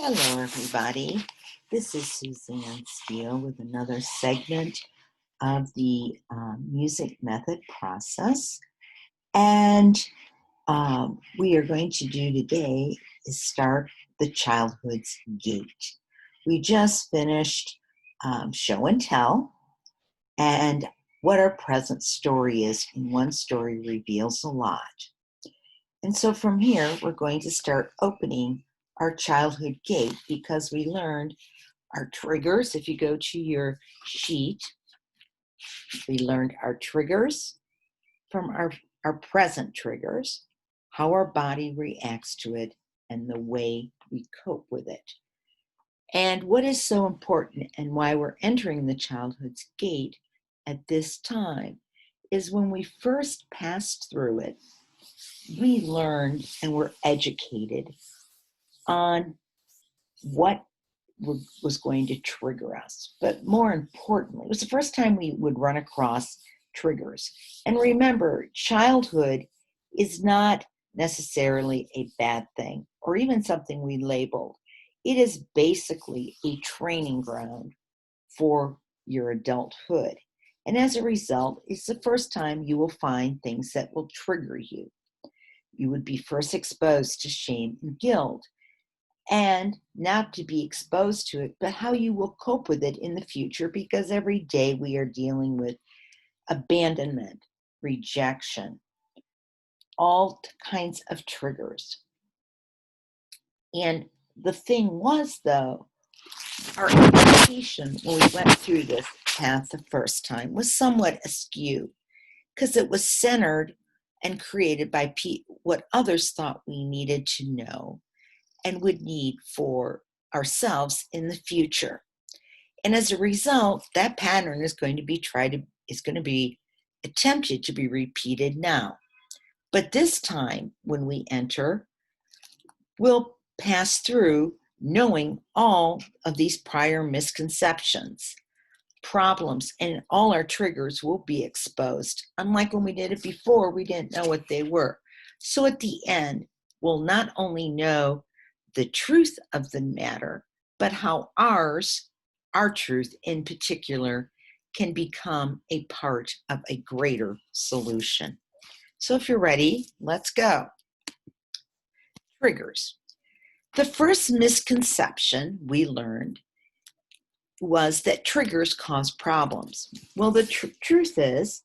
Hello, everybody. This is Suzanne Steele with another segment of the music method process. And we are going to do today is start the childhood's gate. We just finished show and tell, and what our present story is in one story reveals a lot. And so from here, we're going to start opening our childhood gate because we learned our triggers. If you go to your sheet, we learned our triggers from our present triggers, how our body reacts to it, and the way we cope with it. And what is so important and why we're entering the childhood's gate at this time is when we first passed through it, we learned and were educated on what was going to trigger us. But more importantly, it was the first time we would run across triggers. And remember, childhood is not necessarily a bad thing or even something we labeled. It is basically a training ground for your adulthood. And as a result, it's the first time you will find things that will trigger you. You would be first exposed to shame and guilt, and not to be exposed to it, but how you will cope with it in the future, because every day we are dealing with abandonment, rejection, all kinds of triggers. And the thing was, though, our education when we went through this path the first time was somewhat askew because it was centered and created by what others thought we needed to know and would need for ourselves in the future. And as a result, that pattern is going to be attempted to be repeated now. But this time, when we enter, we'll pass through knowing all of these prior misconceptions, problems, and all our triggers will be exposed. Unlike when we did it before, we didn't know what they were. So at the end, we'll not only know the truth of the matter, but how our truth in particular, can become a part of a greater solution. So if you're ready, let's go. Triggers. The first misconception we learned was that triggers cause problems. Well, the truth is,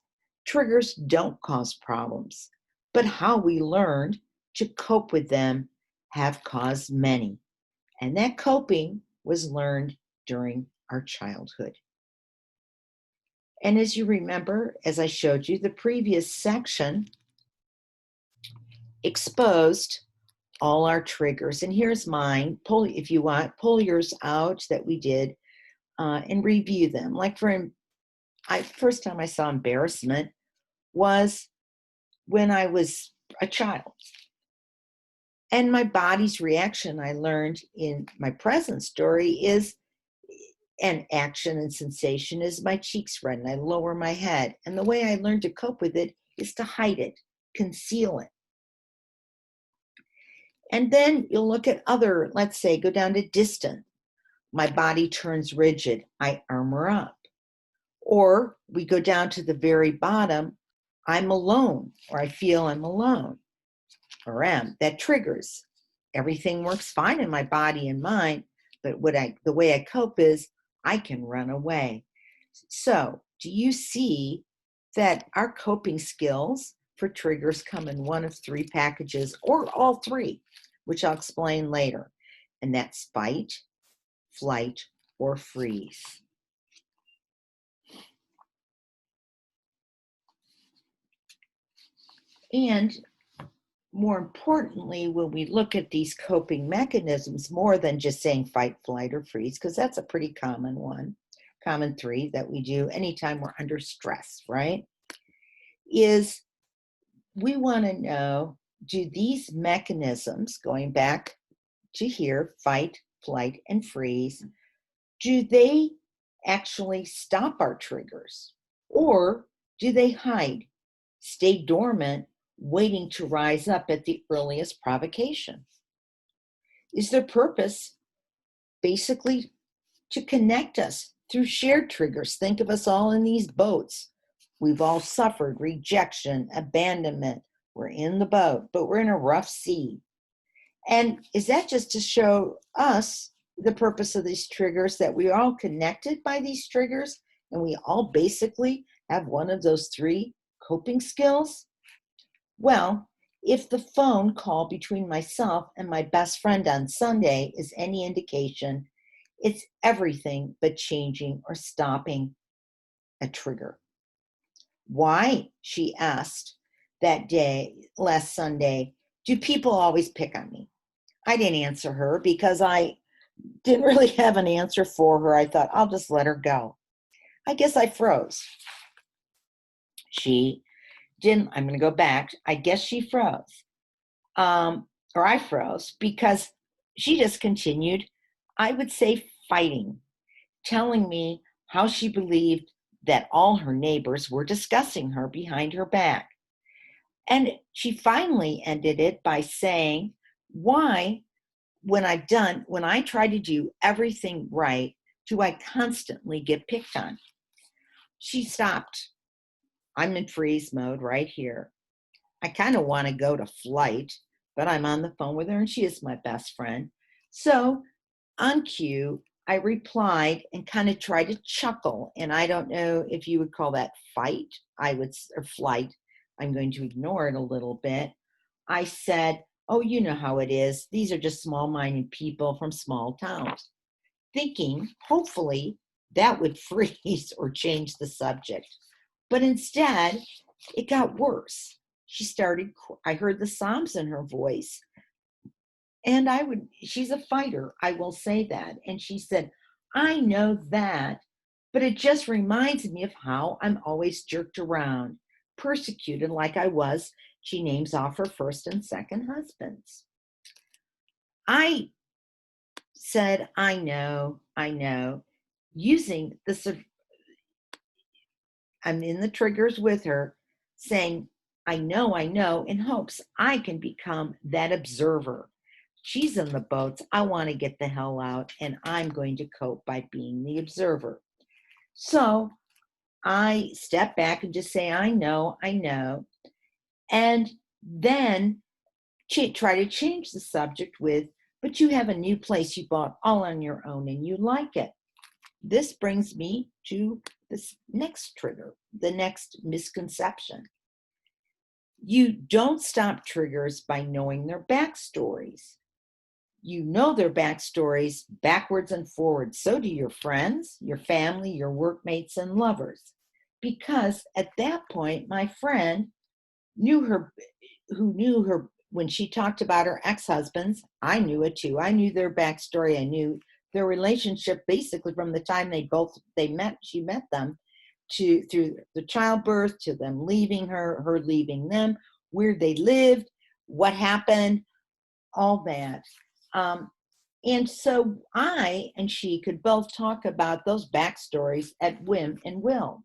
triggers don't cause problems, but how we learned to cope with them have caused many. And that coping was learned during our childhood. And as you remember, as I showed you, the previous section exposed all our triggers. And here's mine. If you want, pull yours out that we did and review them. Like first time I saw embarrassment was when I was a child. And my body's reaction, I learned in my present story, is an action and sensation is my cheeks red and I lower my head. And the way I learned to cope with it is to hide it, conceal it. And then you'll look at other, let's say, go down to distant. My body turns rigid, I armor up. Or we go down to the very bottom, I'm alone, or I feel I'm alone, or am. That triggers. Everything works fine in my body and mind, but the way I cope is I can run away. So do you see that our coping skills for triggers come in one of three packages, or all three, which I'll explain later. And that's fight, flight, or freeze. And more importantly, when we look at these coping mechanisms, more than just saying fight, flight, or freeze, because that's a pretty common one, common three that we do anytime we're under stress, right? Is we want to know, do these mechanisms, going back to here, fight, flight, and freeze, do they actually stop our triggers? Or do they hide, stay dormant, waiting to rise up at the earliest provocation? Is their purpose basically to connect us through shared triggers. Think of us all in these boats. We've all suffered rejection, abandonment. We're in the boat, but we're in a rough sea. And is that just to show us the purpose of these triggers, that we're all connected by these triggers and we all basically have one of those three coping skills? Well, if the phone call between myself and my best friend on Sunday is any indication, it's everything but changing or stopping a trigger. Why, she asked that day, last Sunday, do people always pick on me? I didn't answer her because I didn't really have an answer for her. I thought, I'll just let her go. I guess I froze. She didn't, I'm going to go back. I guess she froze. Or I froze because she just continued, I would say, fighting, telling me how she believed that all her neighbors were discussing her behind her back. And she finally ended it by saying, why, when I try to do everything right, do I constantly get picked on? She stopped. I'm in freeze mode right here. I kind of want to go to flight, but I'm on the phone with her and she is my best friend. So on cue, I replied and kind of tried to chuckle. And I don't know if you would call that fight, or flight. I'm going to ignore it a little bit. I said, oh, you know how it is. These are just small-minded people from small towns, thinking, hopefully, that would freeze or change the subject. But instead, it got worse. I heard the sobs in her voice. And she's a fighter, I will say that. And she said, I know that, but it just reminds me of how I'm always jerked around, persecuted like I was. She names off her first and second husbands. I said, I know, using I'm in the triggers with her, saying, I know, in hopes I can become that observer. She's in the boats. I want to get the hell out, and I'm going to cope by being the observer. So I step back and just say, I know, and then try to change the subject with, but you have a new place you bought all on your own and you like it. This brings me to this next trigger, the next misconception. You don't stop triggers by knowing their backstories. You know their backstories backwards and forwards. So do your friends, your family, your workmates, and lovers. Because at that point, my friend knew her, who knew her when she talked about her ex-husbands. I knew it too. I knew their backstory. I knew their relationship basically from the time she met them, through the childbirth, to them leaving her leaving them, where they lived, what happened, all that. And so I and she could both talk about those backstories at whim and will.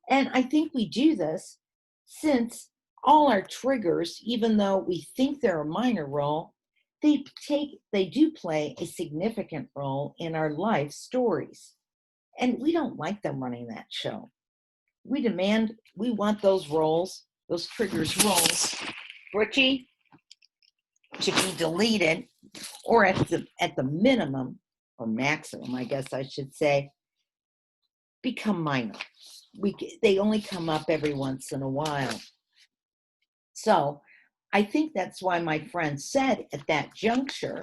And I think we do this since all our triggers, even though we think they're a minor role, they do play a significant role in our life stories. And we don't like them running that show. We want those roles, those triggers roles, Butchie, to be deleted, or at the minimum or maximum, I guess I should say, become minor. They only come up every once in a while. So I think that's why my friend said at that juncture,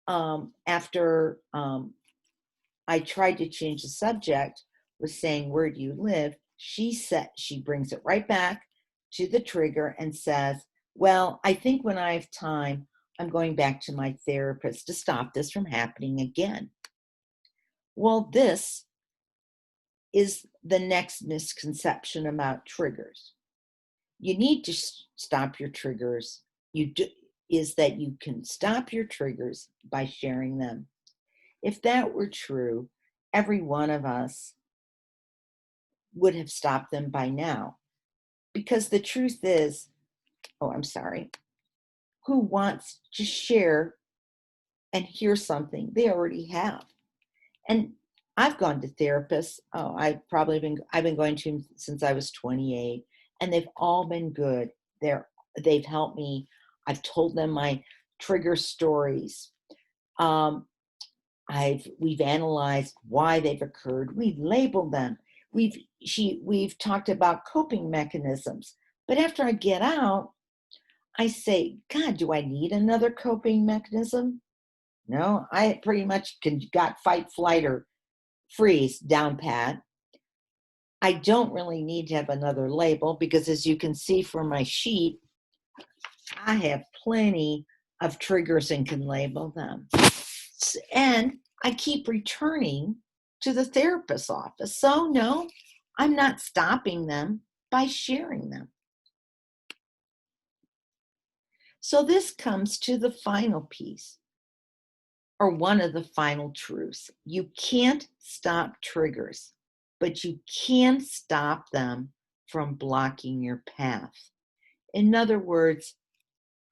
after I tried to change the subject, was saying, where do you live? She brings it right back to the trigger and says, well, I think when I have time, I'm going back to my therapist to stop this from happening again. Well, this is the next misconception about triggers. You need to stop your triggers. Is that you can stop your triggers by sharing them. If that were true, every one of us would have stopped them by now. Because the truth is, who wants to share and here's something they already have. And I've gone to therapists. Oh, I've been going to them since I was 28, and they've all been good. They've helped me. I've told them my trigger stories. Um, we've analyzed why they've occurred. We've labeled them. We've talked about coping mechanisms. But after I get out, I say, God, do I need another coping mechanism? No, I pretty much got fight, flight, or freeze down pat. I don't really need to have another label because, as you can see from my sheet, I have plenty of triggers and can label them. And I keep returning to the therapist's office. So, no, I'm not stopping them by sharing them. So, this comes to the final piece, or one of the final truths. You can't stop triggers, but you can stop them from blocking your path. In other words,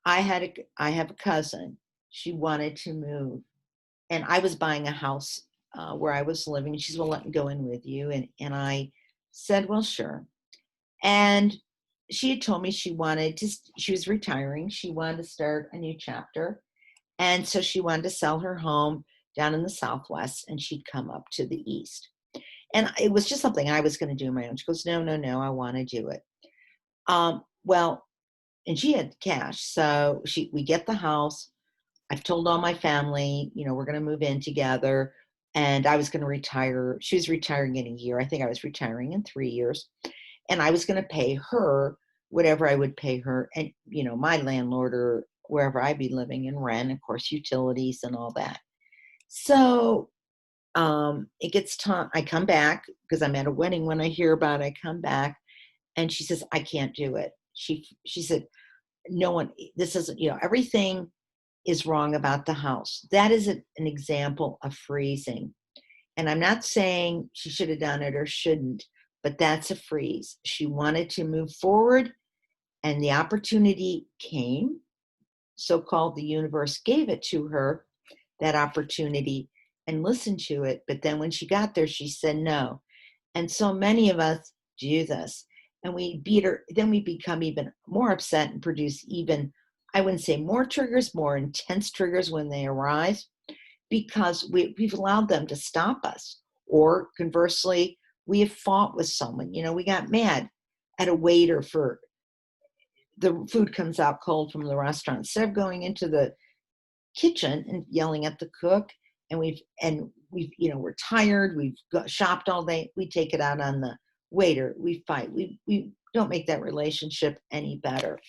I have a cousin. She wanted to move, and I was buying a house where I was living. And she said, "Well, let me go in with you." And I said, "Well, sure." And she had told me she was retiring. She wanted to start a new chapter. And so she wanted to sell her home down in the Southwest, and she'd come up to the East. And it was just something I was going to do on my own. She goes, "No, no, no, I want to do it." Well, and she had cash. So we get the house. I've told all my family, we're going to move in together. And I was going to retire. She was retiring in a year. I think I was retiring in 3 years. And I was going to pay her whatever I would pay her. And, my landlord or wherever I'd be living in rent, of course, utilities and all that. So it gets time. I come back because I'm at a wedding when I hear about it. I come back and she says, "I can't do it." She said, "No one, this isn't, everything is wrong about the house." That is an example of freezing. And I'm not saying she should have done it or shouldn't, but that's a freeze. She wanted to move forward and the opportunity came. So-called the universe gave it to her, that opportunity, and listened to it. But then when she got there, she said no. And so many of us do this. And we beat her, then we become even more upset and produce even, I wouldn't say more triggers, more intense triggers when they arise, because we've allowed them to stop us. Or conversely, we have fought with someone. We got mad at a waiter for the food comes out cold from the restaurant. Instead of going into the kitchen and yelling at the cook, and we're tired, we've shopped all day, we take it out on the waiter, we fight, we don't make that relationship any better.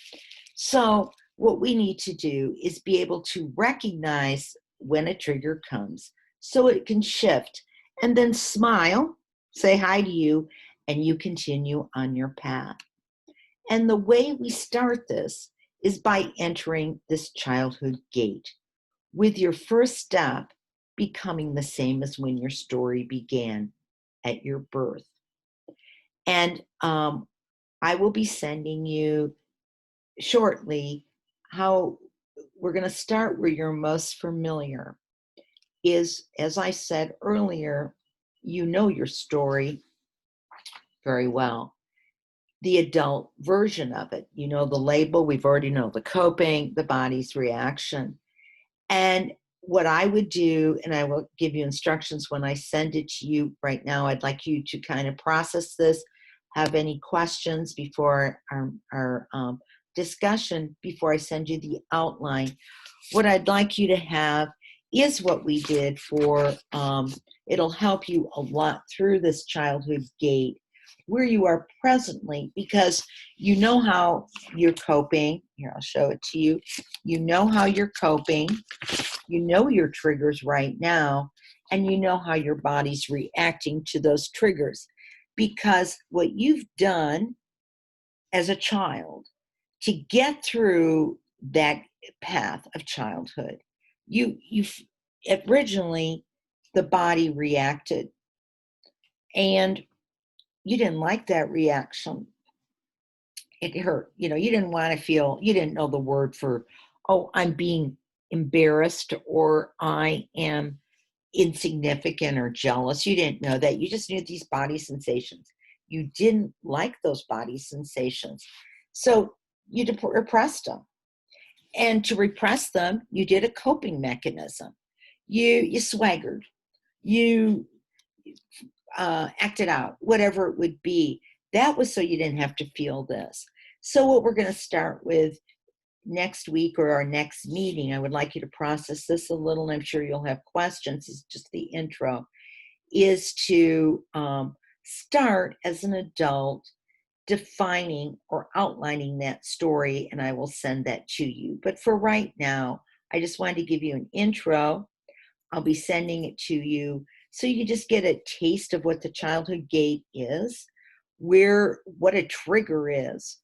So what we need to do is be able to recognize when a trigger comes so it can shift, and then smile, say hi to you, and you continue on your path. And the way we start this is by entering this childhood gate, with your first step becoming the same as when your story began at your birth. And I will be sending you shortly how we're going to start where you're most familiar. Is, as I said earlier, your story very well. The adult version of it, the label, we've already know the coping, the body's reaction. And what I would do, and I will give you instructions when I send it to you right now, I'd like you to kind of process this, have any questions before our discussion, before I send you the outline. What I'd like you to have is what we did for, it'll help you a lot through this childhood gate, where you are presently, because you know how you're coping. Here, I'll show it to you. You know how you're coping. You know your triggers right now, and you know how your body's reacting to those triggers, because what you've done as a child to get through that path of childhood, you originally, the body reacted, and you didn't like that reaction. It hurt. You didn't want to feel, you didn't know the word for, "Oh, I'm being embarrassed or I am insignificant or jealous. You didn't know that. You just knew these body sensations. You didn't like those body sensations. So you repressed them. And to repress them, you did a coping mechanism. You swaggered. You acted out, whatever it would be. That was so you didn't have to feel this. So what we're going to start with next week or our next meeting, I would like you to process this a little, and I'm sure you'll have questions. It's just the intro, is to start as an adult defining or outlining that story, and I will send that to you. But for right now, I just wanted to give you an intro. I'll be sending it to you so you just get a taste of what the childhood gate is, what a trigger is,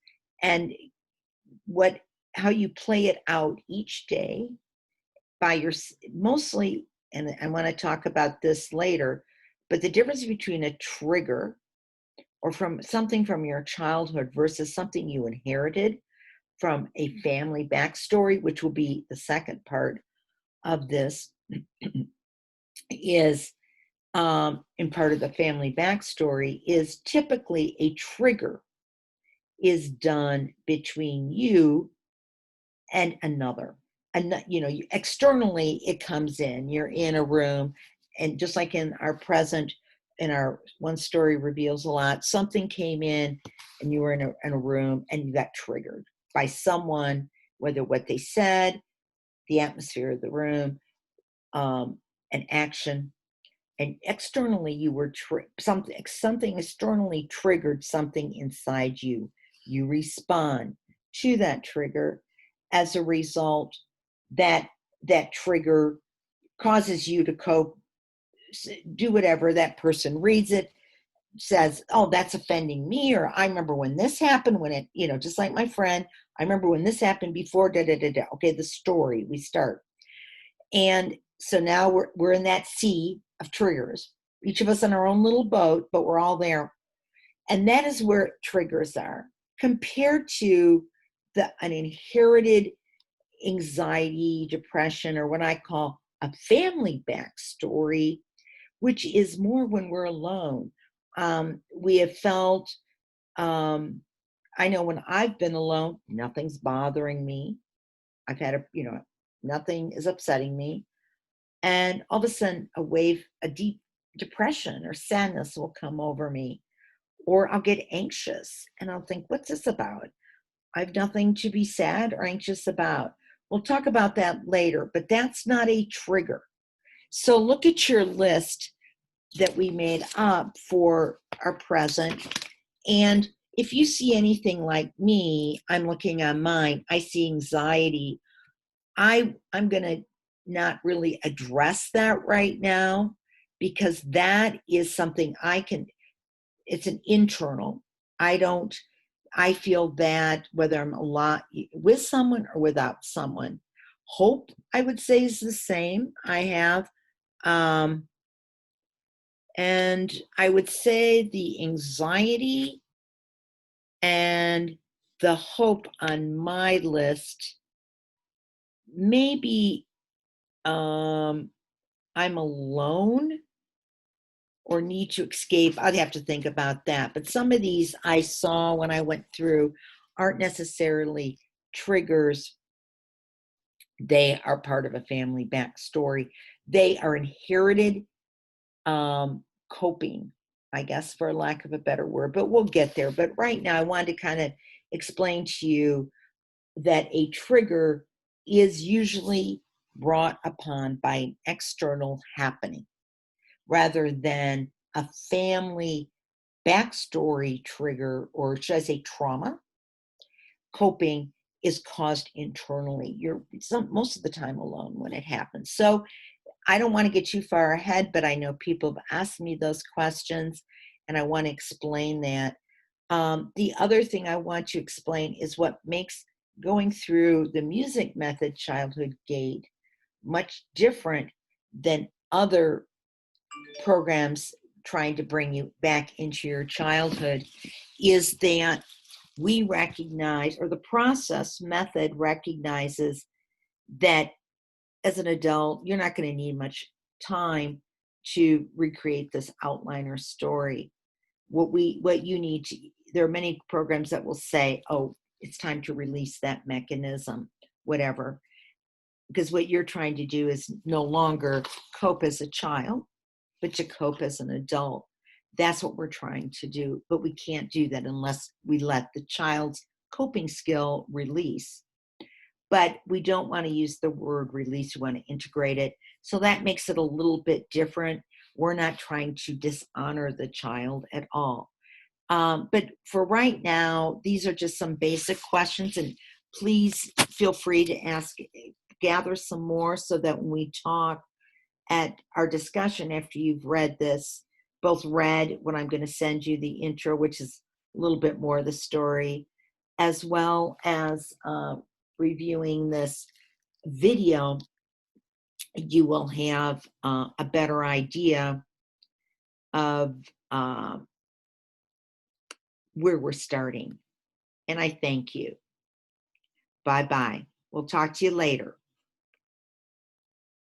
and how you play it out each day by mostly, and I want to talk about this later, but the difference between a trigger or from something from your childhood versus something you inherited from a family backstory, which will be the second part of this, is in part of the family backstory, is typically a trigger is done between you and another. And externally it comes in. You're in a room, and just like in our one story reveals a lot, something came in and you were in a room and you got triggered by someone, whether what they said, the atmosphere of the room, an action. And externally you were something externally triggered something inside you. You respond to that trigger. As a result, that trigger causes you to cope, do whatever. That person reads it, says, oh, that's offending me, or I remember when this happened, when it, just like my friend, I remember when this happened before, da da da da. Okay, the story, we start. And so now we're in that sea of triggers, each of us on our own little boat, but we're all there. And that is where triggers are compared to an inherited anxiety, depression, or what I call a family backstory, which is more when we're alone. We have felt, I know when I've been alone, nothing's bothering me. I've had nothing is upsetting me. And all of a sudden, a deep depression or sadness will come over me, or I'll get anxious and I'll think, what's this about? I have nothing to be sad or anxious about. We'll talk about that later, but that's not a trigger. So look at your list that we made up for our present. And if you see anything like me, I'm looking on mine, I see anxiety. I'm going to not really address that right now, because that is something it's an internal. I feel that whether I'm a lot with someone or without someone. Hope, I would say, is the same. I have, and I would say the anxiety and the hope on my list, maybe I'm alone or need to escape. I'd have to think about that. But some of these I saw when I went through aren't necessarily triggers. They are part of a family backstory. They are inherited coping, I guess, for lack of a better word, but we'll get there. But right now I wanted to kind of explain to you that a trigger is usually brought upon by an external happening rather than a family backstory trigger, or should I say trauma. Coping is caused internally. You're most of the time alone when it happens. So I don't want to get too far ahead, but I know people have asked me those questions and I want to explain that. The other thing I want to explain is what makes going through the music method childhood gate much different than other programs trying to bring you back into your childhood, is that we recognize, or the process method recognizes, that as an adult, you're not going to need much time to recreate this outline or story. What you need to, there are many programs that will say, oh, it's time to release that mechanism, whatever, because what you're trying to do is no longer cope as a child, but to cope as an adult. That's what we're trying to do, but we can't do that unless we let the child's coping skill release. But we don't want to use the word release, we want to integrate it. So that makes it a little bit different. We're not trying to dishonor the child at all. But for right now, these are just some basic questions, and please feel free to ask, gather some more so that when we talk at our discussion after you've read this, both read what I'm going to send you, the intro, which is a little bit more of the story, as well as reviewing this video, you will have a better idea of where we're starting. And I thank you. Bye-bye. We'll talk to you later.